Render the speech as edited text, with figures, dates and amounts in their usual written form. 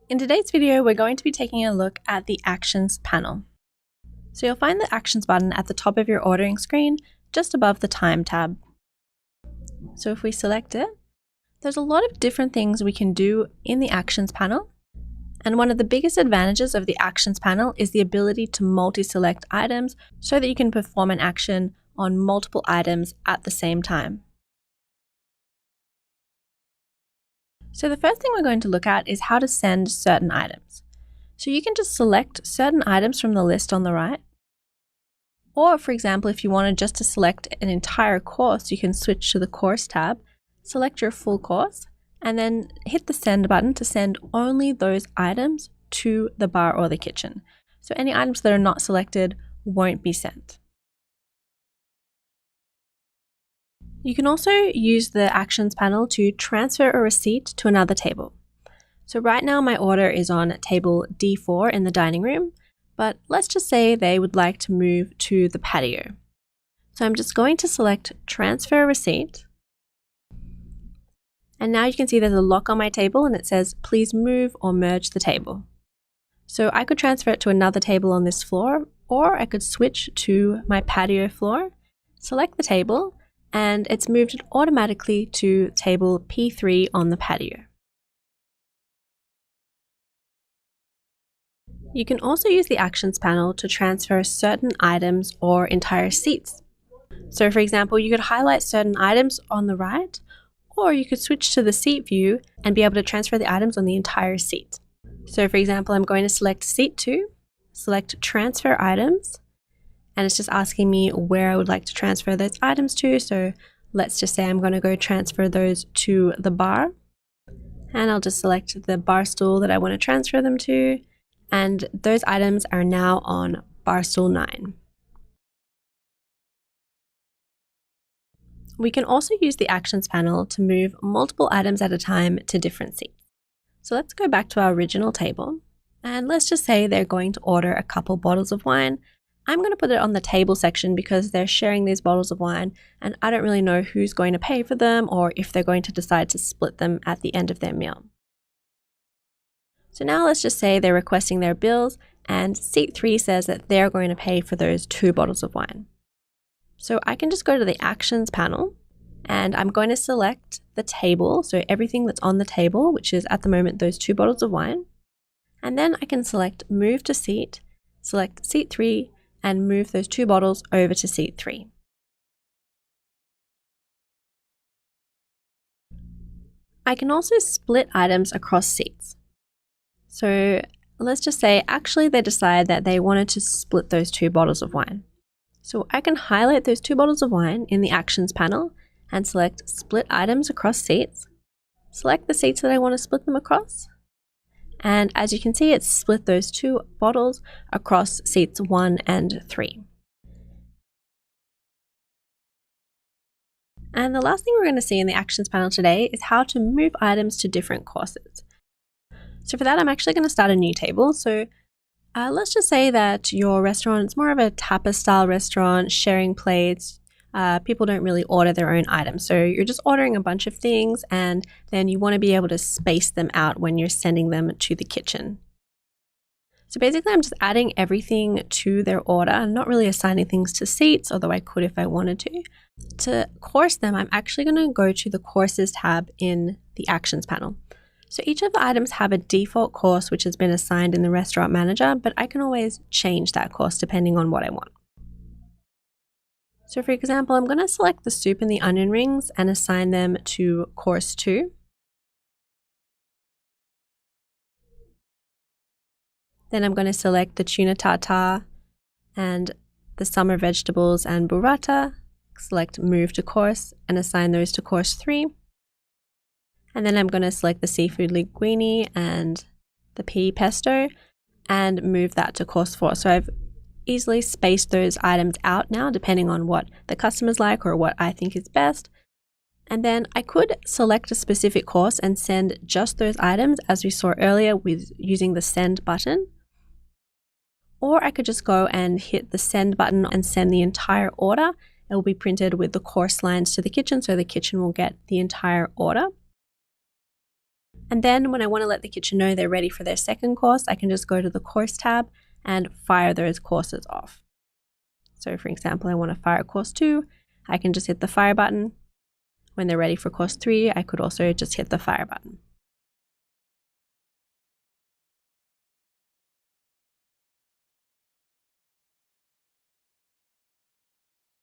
In today's video, we're going to be taking a look at the Actions panel. So you'll find the Actions button at the top of your ordering screen, just above the Time tab. So if we select it, there's a lot of different things we can do in the Actions panel. And one of the biggest advantages of the Actions panel is the ability to multi-select items so that you can perform an action on multiple items at the same time. So the first thing we're going to look at is how to send certain items. So you can just select certain items from the list on the right. Or for example, if you wanted just to select an entire course, you can switch to the Course tab, select your full course, and then hit the Send button to send only those items to the bar or the kitchen. So any items that are not selected won't be sent. You can also use the Actions panel to transfer a receipt to another table. So right now my order is on table D4 in the dining room, but let's just say they would like to move to the patio. So I'm just going to select Transfer Receipt. And now you can see there's a lock on my table and it says, please move or merge the table. So I could transfer it to another table on this floor, or I could switch to my patio floor, select the table, and it's moved automatically to table P3 on the patio. You can also use the Actions panel to transfer certain items or entire seats. So for example, you could highlight certain items on the right, or you could switch to the seat view and be able to transfer the items on the entire seat. So for example, I'm going to select Seat 2, select Transfer Items, and it's just asking me where I would like to transfer those items to. So let's just say I'm going to go transfer those to the bar. And I'll just select the bar stool that I want to transfer them to. And those items are now on bar stool 9. We can also use the Actions panel to move multiple items at a time to different seats. So let's go back to our original table. And let's just say they're going to order a couple bottles of wine. I'm going to put it on the table section because they're sharing these bottles of wine and I don't really know who's going to pay for them or if they're going to decide to split them at the end of their meal. So now let's just say they're requesting their bills and seat 3 says that they're going to pay for those 2 bottles of wine. So I can just go to the Actions panel and I'm going to select the table, so everything that's on the table, which is at the moment those 2 bottles of wine. And then I can select Move to Seat, select seat 3, and move those 2 bottles over to seat 3. I can also split items across seats. So let's just say actually they decide that they wanted to split those 2 bottles of wine. So I can highlight those 2 bottles of wine in the Actions panel and select Split Items Across Seats, select the seats that I want to split them across. And as you can see, it's split those 2 bottles across seats 1 and 3. And the last thing we're going to see in the Actions panel today is how to move items to different courses. So for that, I'm actually going to start a new table. So let's just say that your restaurant is more of a tapas style restaurant, sharing plates. People don't really order their own items. So you're just ordering a bunch of things and then you want to be able to space them out when you're sending them to the kitchen. So basically I'm just adding everything to their order. I'm not really assigning things to seats, although I could if I wanted to. To course them, I'm actually going to go to the Courses tab in the Actions panel. So each of the items have a default course which has been assigned in the Restaurant Manager, but I can always change that course depending on what I want. So for example, I'm going to select the soup and the onion rings and assign them to course 2. Then I'm going to select the tuna tartare and the summer vegetables and burrata, select move to course and assign those to course 3. And then I'm going to select the seafood linguine and the pea pesto and move that to course 4. So I've easily spaced those items out now depending on what the customers like or what I think is best. And then I could select a specific course and send just those items as we saw earlier with using the Send button. Or I could just go and hit the Send button and send the entire order. It will be printed with the course lines to the kitchen so the kitchen will get the entire order. And then when I want to let the kitchen know they're ready for their second course, I can just go to the course tab and fire those courses off. So for example, I want to fire course 2, I can just hit the fire button. When they're ready for course 3, I could also just hit the fire button.